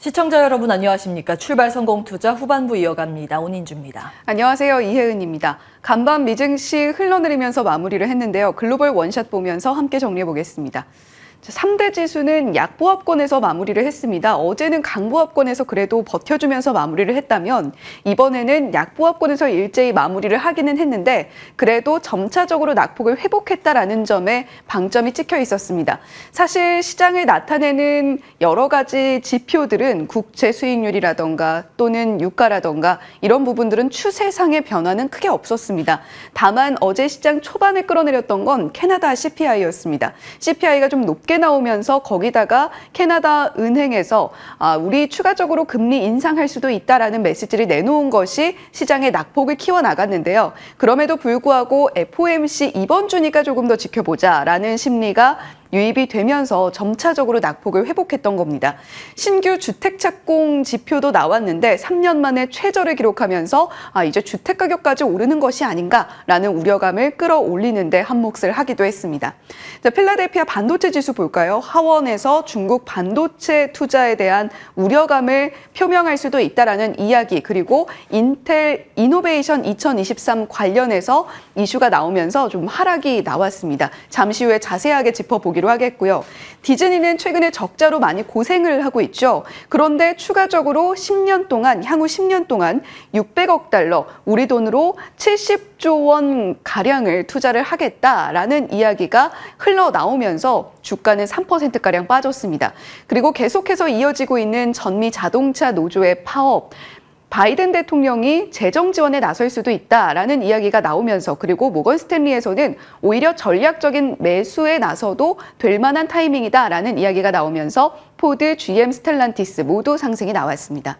시청자 여러분 안녕하십니까? 출발 성공 투자 후반부 이어갑니다. 온인주입니다. 안녕하세요. 이혜은입니다. 간밤 미증시 흘러내리면서 마무리를 했는데요. 글로벌 원샷 보면서 함께 정리해 보겠습니다. 3대 지수는 약보합권에서 마무리를 했습니다. 어제는 강보합권에서 그래도 버텨주면서 마무리를 했다면 이번에는 약보합권에서 일제히 마무리를 하기는 했는데 그래도 점차적으로 낙폭을 회복했다라는 점에 방점이 찍혀 있었습니다. 사실 시장을 나타내는 여러 가지 지표들은 국채 수익률이라던가 또는 유가라던가 이런 부분들은 추세상의 변화는 크게 없었습니다. 다만 어제 시장 초반에 끌어내렸던 건 캐나다 CPI였습니다. CPI가 좀 높게 나오면서 거기다가 캐나다 은행에서 우리 추가적으로 금리 인상할 수도 있다라는 메시지를 내놓은 것이 시장의 낙폭을 키워나갔는데요. 그럼에도 불구하고 FOMC 이번 주니까 조금 더 지켜보자라는 심리가 유입이 되면서 점차적으로 낙폭을 회복했던 겁니다. 신규 주택 착공 지표도 나왔는데 3년 만에 최저를 기록하면서 이제 주택 가격까지 오르는 것이 아닌가라는 우려감을 끌어올리는데 한몫을 하기도 했습니다. 자, 필라델피아 반도체 지수 볼까요? 하원에서 중국 반도체 투자에 대한 우려감을 표명할 수도 있다라는 이야기, 그리고 인텔 이노베이션 2023 관련해서 이슈가 나오면서 좀 하락이 나왔습니다. 잠시 후에 자세하게 짚어보기로 하겠고요. 디즈니는 최근에 적자로 많이 고생을 하고 있죠. 그런데 추가적으로 10년 동안, 향후 10년 동안 600억 달러, 우리 돈으로 70조 원 가량을 투자를 하겠다라는 이야기가 흘러나오면서 주가는 3%가량 빠졌습니다. 그리고 계속해서 이어지고 있는 전미 자동차 노조의 파업, 바이든 대통령이 재정 지원에 나설 수도 있다라는 이야기가 나오면서, 그리고 모건 스탠리에서는 오히려 전략적인 매수에 나서도 될 만한 타이밍이다라는 이야기가 나오면서 포드, GM, 스텔란티스 모두 상승이 나왔습니다.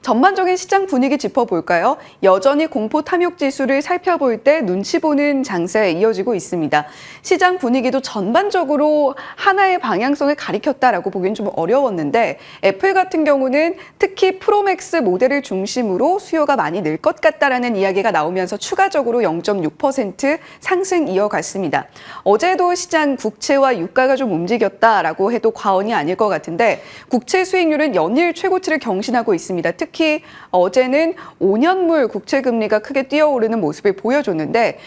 전반적인 시장 분위기 짚어볼까요? 여전히 공포 탐욕 지수를 살펴볼 때 눈치 보는 장세에 이어지고 있습니다. 시장 분위기도 전반적으로 하나의 방향성을 가리켰다라고 보기엔 좀 어려웠는데, 애플 같은 경우는 특히 프로맥스 모델을 중심으로 수요가 많이 늘 것 같다라는 이야기가 나오면서 추가적으로 0.6% 상승 이어갔습니다. 어제도 시장 국채와 유가가 좀 움직였다라고 해도 과언이 아닐 것 같은데, 국채 수익률은 연일 최고치를 경신하고 있습니다. 특히 어제는 5년물 국채 금리가 크게 뛰어오르는 모습을 보여줬는데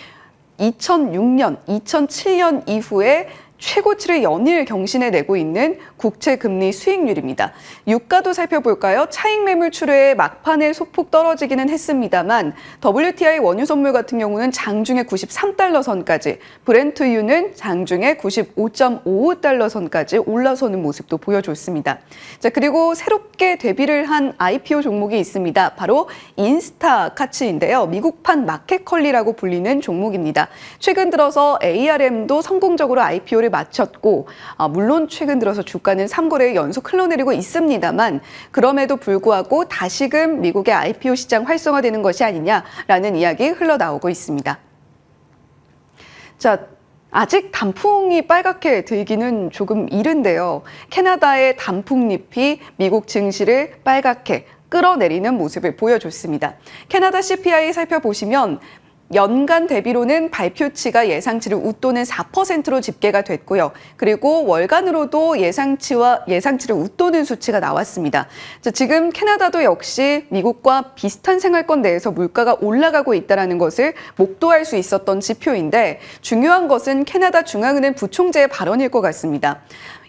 2006년, 2007년 이후에 최고치를 연일 경신해내고 있는 국채 금리 수익률입니다. 유가도 살펴볼까요? 차익 매물 출회에 막판에 소폭 떨어지기는 했습니다만 WTI 원유 선물 같은 경우는 장중에 93달러 선까지, 브렌트유는 장중에 95.55달러 선까지 올라서는 모습도 보여줬습니다. 자, 그리고 새롭게 데뷔를 한 IPO 종목이 있습니다. 바로 인스타카츠인데요. 미국판 마켓컬리라고 불리는 종목입니다. 최근 들어서 ARM도 성공적으로 IPO를 마쳤고, 물론 최근 들어서 주가는 3거래일 연속 흘러내리고 있습니다만 그럼에도 불구하고 다시금 미국의 IPO 시장 활성화되는 것이 아니냐라는 이야기 흘러나오고 있습니다. 자, 아직 단풍이 빨갛게 들기는 조금 이른데요. 캐나다의 단풍잎이 미국 증시를 빨갛게 끌어내리는 모습을 보여줬습니다. 캐나다 CPI 살펴보시면 연간 대비로는 발표치가 예상치를 웃도는 4%로 집계가 됐고요. 그리고 월간으로도 예상치를 웃도는 수치가 나왔습니다. 자, 지금 캐나다도 역시 미국과 비슷한 생활권 내에서 물가가 올라가고 있다는 것을 목도할 수 있었던 지표인데, 중요한 것은 캐나다 중앙은행 부총재의 발언일 것 같습니다.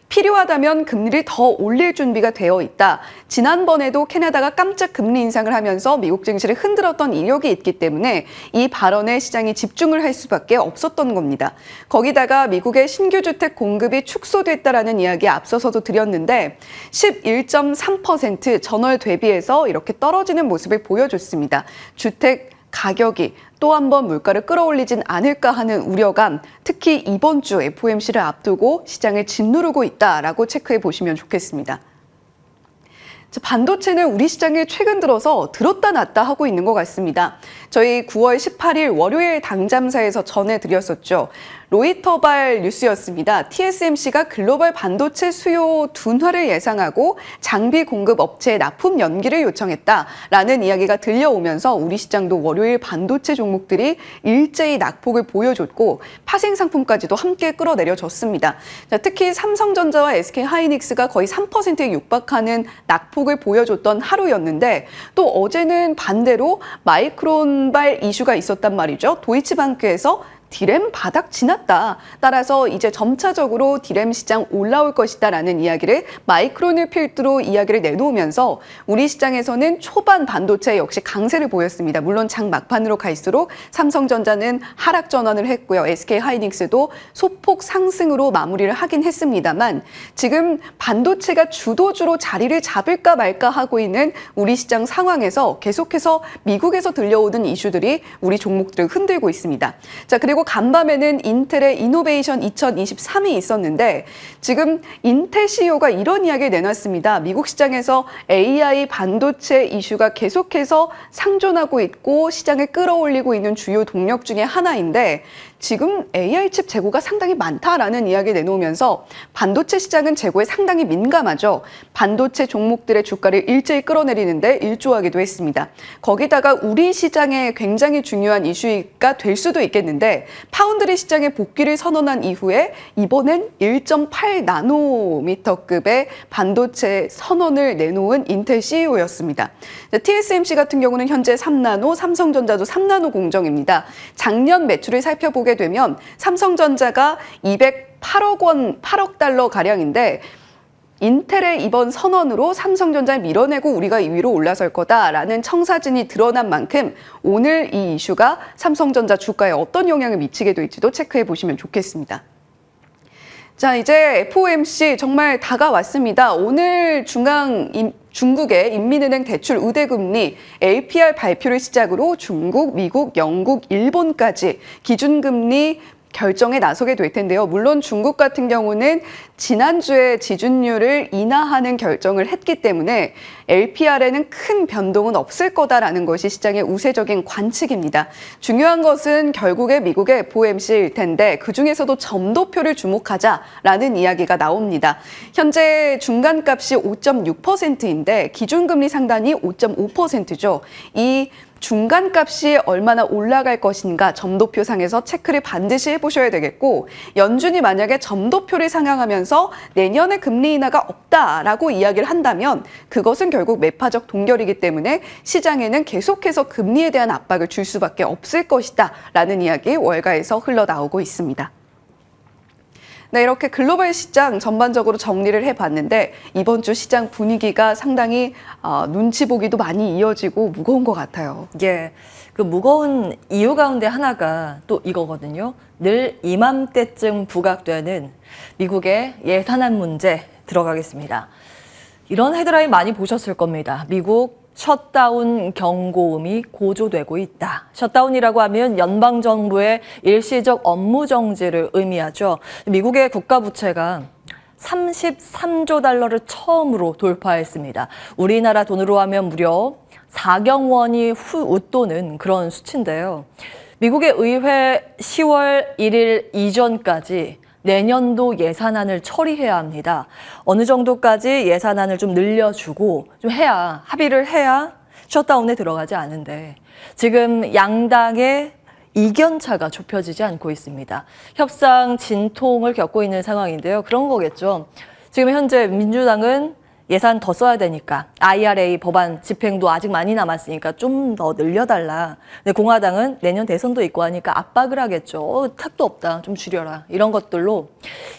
필요하다면 금리를 더 올릴 준비가 되어 있다. 지난번에도 캐나다가 깜짝 금리 인상을 하면서 미국 증시를 흔들었던 이력이 있기 때문에 이 발언에 시장이 집중을 할 수밖에 없었던 겁니다. 거기다가 미국의 신규 주택 공급이 축소됐다라는 이야기 앞서서도 드렸는데 11.3% 전월 대비해서 이렇게 떨어지는 모습을 보여줬습니다. 주택 가격이 또 한 번 물가를 끌어올리진 않을까 하는 우려감, 특히 이번 주 FOMC를 앞두고 시장을 짓누르고 있다라고 체크해 보시면 좋겠습니다. 반도체는 우리 시장에 최근 들어서 들었다 놨다 하고 있는 것 같습니다. 저희 9월 18일 월요일 당잠사에서 전해드렸었죠. 로이터발 뉴스였습니다. TSMC가 글로벌 반도체 수요 둔화를 예상하고 장비 공급 업체에 납품 연기를 요청했다라는 이야기가 들려오면서 우리 시장도 월요일 반도체 종목들이 일제히 낙폭을 보여줬고 파생 상품까지도 함께 끌어내려졌습니다. 자, 특히 삼성전자와 SK하이닉스가 거의 3%에 육박하는 낙폭을 보여줬던 하루였는데 또 어제는 반대로 마이크론발 이슈가 있었단 말이죠. 도이치방크에서 디램 바닥 지났다. 따라서 이제 점차적으로 디램 시장 올라올 것이다라는 이야기를 마이크론을 필두로 이야기를 내놓으면서 우리 시장에서는 초반 반도체 역시 강세를 보였습니다. 물론 장 막판으로 갈수록 삼성전자는 하락 전환을 했고요. SK하이닉스도 소폭 상승으로 마무리를 하긴 했습니다만 지금 반도체가 주도주로 자리를 잡을까 말까 하고 있는 우리 시장 상황에서 계속해서 미국에서 들려오는 이슈들이 우리 종목들을 흔들고 있습니다. 자, 그리고 간밤에는 인텔의 이노베이션 2023이 있었는데 지금 인텔 CEO가 이런 이야기를 내놨습니다. 미국 시장에서 AI 반도체 이슈가 계속해서 상존하고 있고 시장을 끌어올리고 있는 주요 동력 중에 하나인데 지금 AI 칩 재고가 상당히 많다라는 이야기를 내놓으면서 반도체 시장은 재고에 상당히 민감하죠. 반도체 종목들의 주가를 일제히 끌어내리는데 일조하기도 했습니다. 거기다가 우리 시장에 굉장히 중요한 이슈가 될 수도 있겠는데 파운드리 시장의 복귀를 선언한 이후에 이번엔 1.8 나노미터급의 반도체 선언을 내놓은 인텔 CEO였습니다. TSMC 같은 경우는 현재 3나노, 삼성전자도 3나노 공정입니다. 작년 매출을 살펴보게 되면 삼성전자가 8억 달러 가량인데 인텔의 이번 선언으로 삼성전자를 밀어내고 우리가 2위로 올라설 거다라는 청사진이 드러난 만큼 오늘 이 이슈가 삼성전자 주가에 어떤 영향을 미치게 될지도 체크해 보시면 좋겠습니다. 자, 이제 FOMC 정말 다가왔습니다. 오늘 중국의 인민은행 대출 우대금리 LPR 발표를 시작으로 중국, 미국, 영국, 일본까지 기준금리 결정에 나서게 될 텐데요. 물론 중국 같은 경우는 지난주에 지준율을 인하하는 결정을 했기 때문에 LPR에는 큰 변동은 없을 거다라는 것이 시장의 우세적인 관측입니다. 중요한 것은 결국에 미국의 FOMC일 텐데 그중에서도 점도표를 주목하자라는 이야기가 나옵니다. 현재 중간값이 5.6%인데 기준금리 상단이 5.5%죠. 이 중간값이 얼마나 올라갈 것인가 점도표상에서 체크를 반드시 해보셔야 되겠고 연준이 만약에 점도표를 상향하면서 내년에 금리 인하가 없다라고 이야기를 한다면 그것은 결국 매파적 동결이기 때문에 시장에는 계속해서 금리에 대한 압박을 줄 수밖에 없을 것이다 라는 이야기 월가에서 흘러나오고 있습니다. 네, 이렇게 글로벌 시장 전반적으로 정리를 해봤는데 이번 주 시장 분위기가 상당히 눈치 보기도 많이 이어지고 무거운 것 같아요. 예, 그 무거운 이유 가운데 하나가 또 이거거든요. 늘 이맘때쯤 부각되는 미국의 예산안 문제 들어가겠습니다. 이런 헤드라인 많이 보셨을 겁니다. 미국 셧다운 경고음이 고조되고 있다. 셧다운이라고 하면 연방정부의 일시적 업무 정지를 의미하죠. 미국의 국가 부채가 33조 달러를 처음으로 돌파했습니다. 우리나라 돈으로 하면 무려 4경 원이 웃도는 그런 수치인데요. 미국의 의회 10월 1일 이전까지 내년도 예산안을 처리해야 합니다. 어느 정도까지 예산안을 좀 늘려주고 좀 해야 합의를 해야 셧다운에 들어가지 않은데 지금 양당의 이견차가 좁혀지지 않고 있습니다. 협상 진통을 겪고 있는 상황인데요. 그런 거겠죠. 지금 현재 민주당은 예산 더 써야 되니까 IRA 법안 집행도 아직 많이 남았으니까 좀 더 늘려달라. 근데 공화당은 내년 대선도 있고 하니까 압박을 하겠죠. 택도 없다. 좀 줄여라. 이런 것들로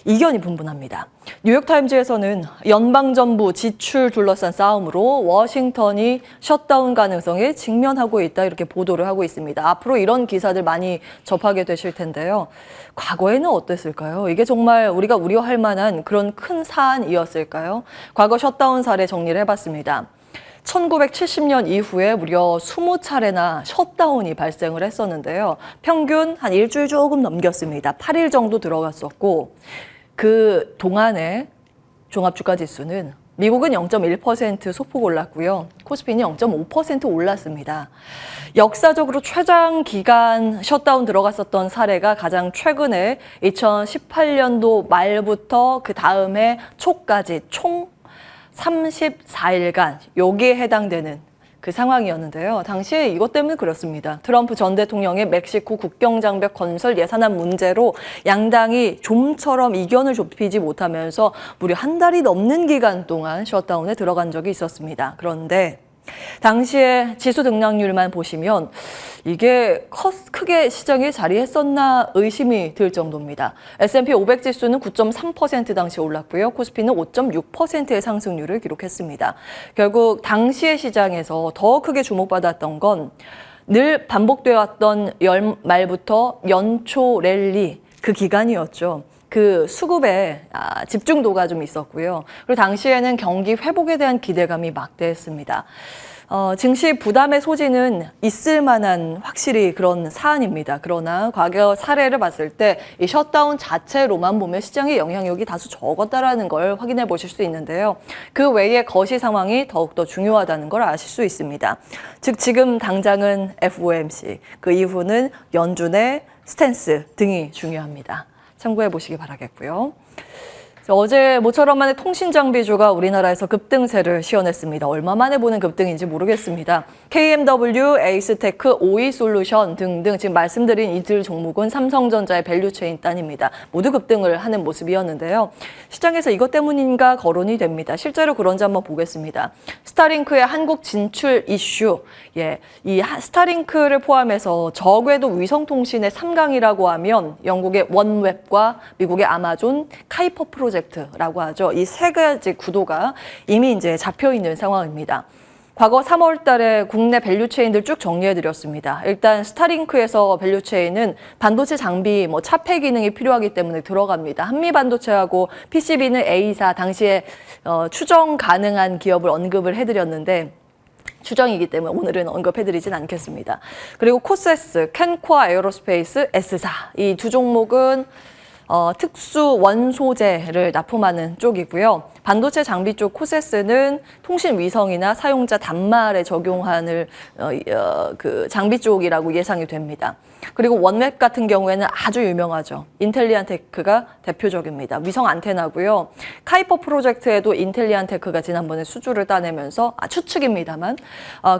이견이 분분합니다. 뉴욕타임즈에서는 연방정부 지출 둘러싼 싸움으로 워싱턴이 셧다운 가능성에 직면하고 있다 이렇게 보도를 하고 있습니다. 앞으로 이런 기사들 많이 접하게 되실 텐데요. 과거에는 어땠을까요? 이게 정말 우리가 우려할 만한 그런 큰 사안이었을까요? 과거 셧다운 사례 정리를 해봤습니다. 1970년 이후에 무려 20차례나 셧다운이 발생을 했었는데요. 평균 한 일주일 조금 넘겼습니다. 8일 정도 들어갔었고 그 동안의 종합주가지수는 미국은 0.1% 소폭 올랐고요. 코스피는 0.5% 올랐습니다. 역사적으로 최장 기간 셧다운 들어갔었던 사례가 가장 최근에 2018년도 말부터 그 다음해 초까지 총 34일간 여기에 해당되는 그 상황이었는데요. 당시에 이것 때문에 그렇습니다. 트럼프 전 대통령의 멕시코 국경장벽 건설 예산안 문제로 양당이 좀처럼 이견을 좁히지 못하면서 무려 한 달이 넘는 기간 동안 셧다운에 들어간 적이 있었습니다. 그런데 당시에 지수 등락률만 보시면 이게 크게 시장에 자리했었나 의심이 들 정도입니다. S&P 500 지수는 9.3% 당시 올랐고요. 코스피는 5.6%의 상승률을 기록했습니다. 결국 당시의 시장에서 더 크게 주목받았던 건 늘 반복되어 왔던 연말부터 연초 랠리 그 기간이었죠. 그 수급에 집중도가 좀 있었고요. 그리고 당시에는 경기 회복에 대한 기대감이 막대했습니다. 증시 부담의 소지는 있을 만한 확실히 그런 사안입니다. 그러나 과거 사례를 봤을 때 이 셧다운 자체로만 보면 시장의 영향력이 다소 적었다라는 걸 확인해 보실 수 있는데요. 그 외에 거시 상황이 더욱더 중요하다는 걸 아실 수 있습니다. 즉 지금 당장은 FOMC, 그 이후는 연준의 스탠스 등이 중요합니다. 참고해 보시기 바라겠고요. 어제 모처럼 만에 통신장비주가 우리나라에서 급등세를 시현했습니다. 얼마 만에 보는 급등인지 모르겠습니다. KMW, 에이스테크, OE솔루션 등등 지금 말씀드린 이들 종목은 삼성전자의 밸류체인 단입니다. 모두 급등을 하는 모습이었는데요. 시장에서 이것 때문인가 거론이 됩니다. 실제로 그런지 한번 보겠습니다. 스타링크의 한국 진출 이슈. 이 스타링크를 포함해서 저궤도 위성통신의 3강이라고 하면 영국의 원웹과 미국의 아마존, 카이퍼 프로젝트라고 하죠. 이 세 가지 구도가 이미 이제 잡혀 있는 상황입니다. 과거 3월 달에 국내 밸류체인들 쭉 정리해드렸습니다. 일단 스타링크에서 밸류체인은 반도체 장비, 차폐 기능이 필요하기 때문에 들어갑니다. 한미반도체하고 PCB는 A사 당시에 추정 가능한 기업을 언급을 해드렸는데 추정이기 때문에 오늘은 언급해드리진 않겠습니다. 그리고 코세스, 캔코아 에어로스페이스, S사 이 두 종목은 특수 원소재를 납품하는 쪽이고요. 반도체 장비 쪽 코세스는 통신 위성이나 사용자 단말에 적용하는 그 장비 쪽이라고 예상이 됩니다. 그리고 원웹 같은 경우에는 아주 유명하죠. 인텔리안테크가 대표적입니다. 위성 안테나고요. 카이퍼 프로젝트에도 인텔리안테크가 지난번에 수주를 따내면서 추측입니다만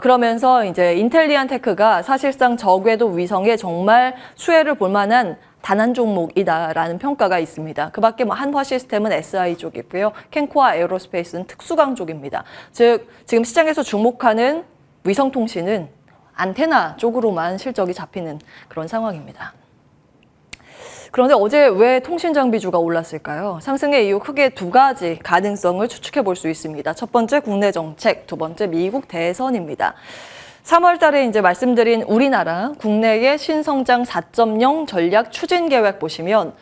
그러면서 이제 인텔리안테크가 사실상 저궤도 위성에 정말 수혜를 볼 만한 단 한 종목이다라는 평가가 있습니다. 그 밖에 한화 시스템은 SI 쪽이고요. 캔코아 에어로스페이스는 특수강 쪽입니다. 즉 지금 시장에서 주목하는 위성통신은 안테나 쪽으로만 실적이 잡히는 그런 상황입니다. 그런데 어제 왜 통신장비주가 올랐을까요? 상승의 이유 크게 두 가지 가능성을 추측해 볼 수 있습니다. 첫 번째 국내 정책, 두 번째 미국 대선입니다. 3월 달에 이제 말씀드린 우리나라 국내의 신성장 4.0 전략 추진 계획 보시면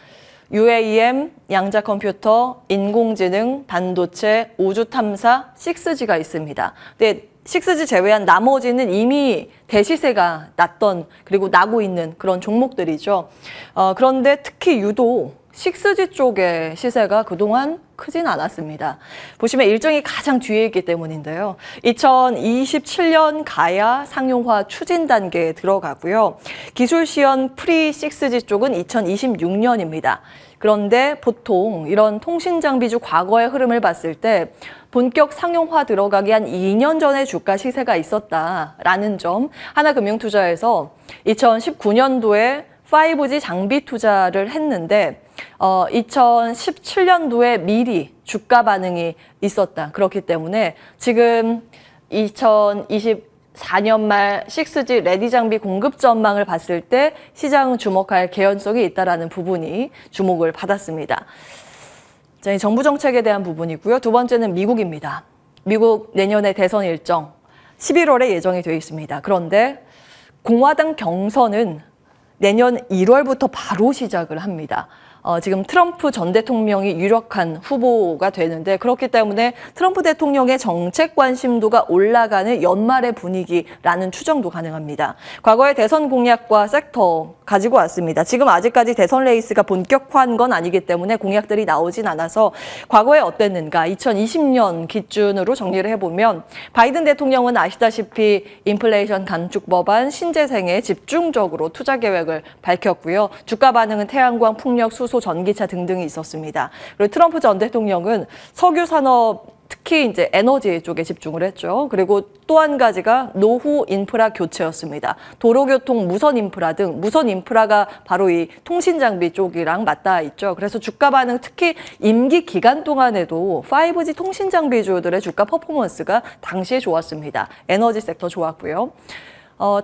UAM, 양자 컴퓨터, 인공지능, 반도체, 우주 탐사, 6G가 있습니다. 근데 6G 제외한 나머지는 이미 대시세가 났던 그리고 나고 있는 그런 종목들이죠. 그런데 특히 유독 6G 쪽의 시세가 그동안 크진 않았습니다. 보시면 일정이 가장 뒤에 있기 때문인데요. 2027년 가야 상용화 추진 단계에 들어가고요. 기술 시연 프리 6G 쪽은 2026년입니다. 그런데 보통 이런 통신 장비주 과거의 흐름을 봤을 때 본격 상용화 들어가기 한 2년 전에 주가 시세가 있었다라는 점, 하나금융투자에서 2019년도에 5G 장비 투자를 했는데 2017년도에 미리 주가 반응이 있었다. 그렇기 때문에 지금 2024년 말 6G 레디 장비 공급 전망을 봤을 때 시장은 주목할 개연성이 있다라는 부분이 주목을 받았습니다. 자, 이 정부 정책에 대한 부분이고요. 두 번째는 미국입니다. 미국 내년의 대선 일정 11월에 예정이 되어 있습니다. 그런데 공화당 경선은 내년 1월부터 바로 시작을 합니다. 지금 트럼프 전 대통령이 유력한 후보가 되는데 그렇기 때문에 트럼프 대통령의 정책 관심도가 올라가는 연말의 분위기라는 추정도 가능합니다. 과거의 대선 공약과 섹터 가지고 왔습니다. 지금 아직까지 대선 레이스가 본격화한 건 아니기 때문에 공약들이 나오진 않아서 과거에 어땠는가 2020년 기준으로 정리를 해보면 바이든 대통령은 아시다시피 인플레이션 감축 법안 신재생에 집중적으로 투자 계획을 밝혔고요. 주가 반응은 태양광, 풍력, 수소, 전기차 등등이 있었습니다. 그리고 트럼프 전 대통령은 석유 산업 특히 이제 에너지 쪽에 집중을 했죠. 그리고 또 한 가지가 노후 인프라 교체였습니다. 도로교통, 무선 인프라 등 무선 인프라가 바로 이 통신 장비 쪽이랑 맞닿아 있죠. 그래서 주가 반응 특히 임기 기간 동안에도 5G 통신 장비주들의 주가 퍼포먼스가 당시에 좋았습니다. 에너지 섹터 좋았고요.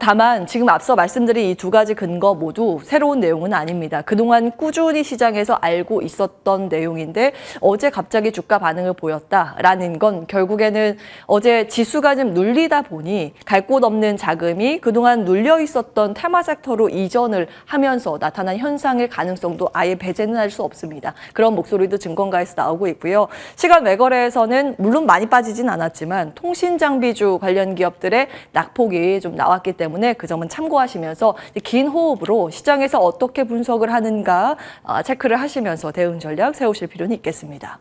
다만 지금 앞서 말씀드린 이 두 가지 근거 모두 새로운 내용은 아닙니다. 그동안 꾸준히 시장에서 알고 있었던 내용인데 어제 갑자기 주가 반응을 보였다라는 건 결국에는 어제 지수가 좀 눌리다 보니 갈 곳 없는 자금이 그동안 눌려 있었던 테마 섹터로 이전을 하면서 나타난 현상일 가능성도 아예 배제는 할 수 없습니다. 그런 목소리도 증권가에서 나오고 있고요. 시간 외거래에서는 물론 많이 빠지진 않았지만 통신 장비주 관련 기업들의 낙폭이 좀 나왔기 때문에 그 점은 참고하시면서 긴 호흡으로 시장에서 어떻게 분석을 하는가 체크를 하시면서 대응 전략 세우실 필요는 있겠습니다.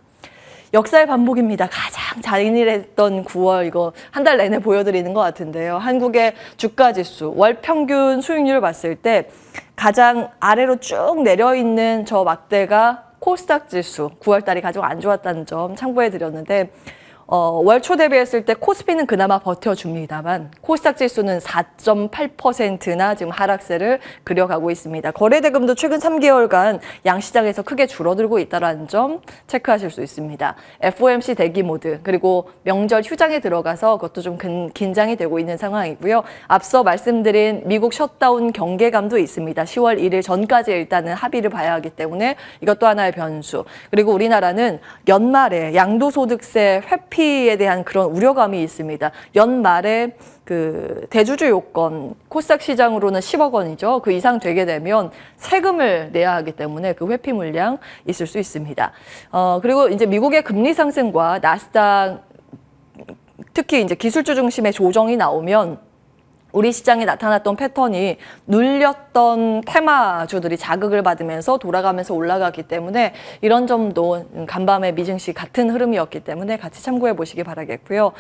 역사의 반복입니다. 가장 잔인했던 9월 이거 한 달 내내 보여드리는 것 같은데요. 한국의 주가지수 월 평균 수익률을 봤을 때 가장 아래로 쭉 내려있는 저 막대가 코스닥 지수 9월 달이 가장 안 좋았다는 점 참고해 드렸는데 월 초 대비했을 때 코스피는 그나마 버텨줍니다만 코스닥 지수는 4.8%나 지금 하락세를 그려가고 있습니다. 거래대금도 최근 3개월간 양시장에서 크게 줄어들고 있다는 점 체크하실 수 있습니다. FOMC 대기 모드 그리고 명절 휴장에 들어가서 그것도 좀 긴장이 되고 있는 상황이고요. 앞서 말씀드린 미국 셧다운 경계감도 있습니다. 10월 1일 전까지 일단은 합의를 봐야 하기 때문에 이것도 하나의 변수. 그리고 우리나라는 연말에 양도소득세 회피 에 대한 그런 우려감이 있습니다. 연말에 그 대주주 요건 코스닥 시장으로는 10억 원이죠. 그 이상 되게 되면 세금을 내야 하기 때문에 그 회피 물량 있을 수 있습니다. 그리고 이제 미국의 금리 상승과 나스닥 특히 이제 기술주 중심의 조정이 나오면 우리 시장에 나타났던 패턴이 눌렸던 테마주들이 자극을 받으면서 돌아가면서 올라가기 때문에 이런 점도 간밤에 미증시 같은 흐름이었기 때문에 같이 참고해 보시기 바라겠고요.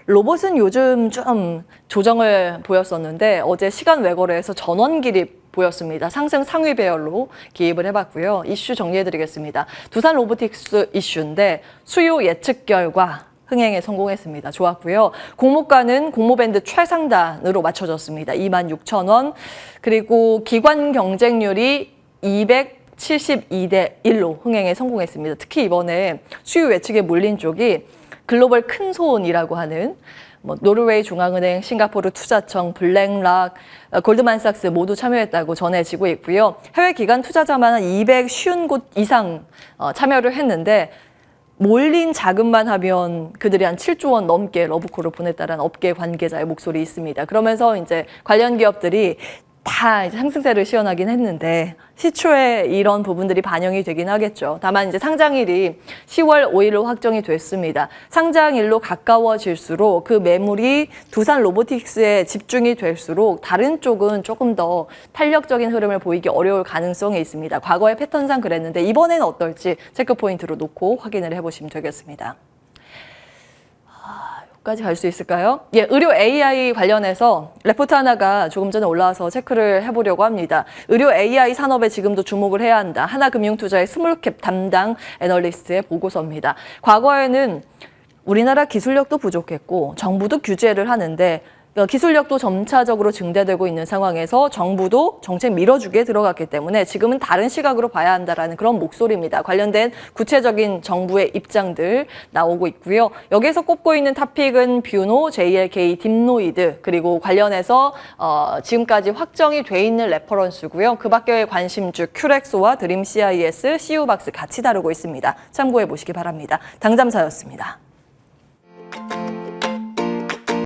로봇은 요즘 좀 조정을 보였었는데 어제 시간 외거래에서 전원 기립 보였습니다. 상승 상위 배열로 기입을 해봤고요. 이슈 정리해드리겠습니다. 두산 로보틱스 이슈인데 수요 예측 결과 흥행에 성공했습니다. 좋았고요. 공모가는 공모밴드 최상단으로 맞춰졌습니다. 26,000원. 그리고 기관 경쟁률이 272대 1로 흥행에 성공했습니다. 특히 이번에 수요 예측에 몰린 쪽이 글로벌 큰손이라고 하는 노르웨이 중앙은행, 싱가포르 투자청, 블랙락, 골드만삭스 모두 참여했다고 전해지고 있고요. 해외 기관 투자자만 한 250곳 이상 참여를 했는데 몰린 자금만 하면 그들이 한 7조 원 넘게 러브콜을 보냈다는 업계 관계자의 목소리 있습니다. 그러면서 이제 관련 기업들이 다 이제 상승세를 시현하긴 했는데 시초에 이런 부분들이 반영이 되긴 하겠죠. 다만 이제 상장일이 10월 5일로 확정이 됐습니다. 상장일로 가까워질수록 그 매물이 두산 로보틱스에 집중이 될수록 다른 쪽은 조금 더 탄력적인 흐름을 보이기 어려울 가능성이 있습니다. 과거의 패턴상 그랬는데 이번에는 어떨지 체크 포인트로 놓고 확인을 해보시면 되겠습니다. 까지 갈 수 있을까요? 예, 의료 AI 관련해서 레포트 하나가 조금 전에 올라와서 체크를 해보려고 합니다. 의료 AI 산업에 지금도 주목을 해야 한다. 하나금융투자의 스몰캡 담당 애널리스트의 보고서입니다. 과거에는 우리나라 기술력도 부족했고 정부도 규제를 하는데 기술력도 점차적으로 증대되고 있는 상황에서 정부도 정책 밀어주기에 들어갔기 때문에 지금은 다른 시각으로 봐야 한다라는 그런 목소리입니다. 관련된 구체적인 정부의 입장들 나오고 있고요. 여기에서 꼽고 있는 토픽은 뷰노, JLK, 딥노이드 그리고 관련해서 지금까지 확정이 돼 있는 레퍼런스고요. 그 밖의 관심주 큐렉소와 드림 CIS, CU박스 같이 다루고 있습니다. 참고해 보시기 바랍니다. 당잠사였습니다.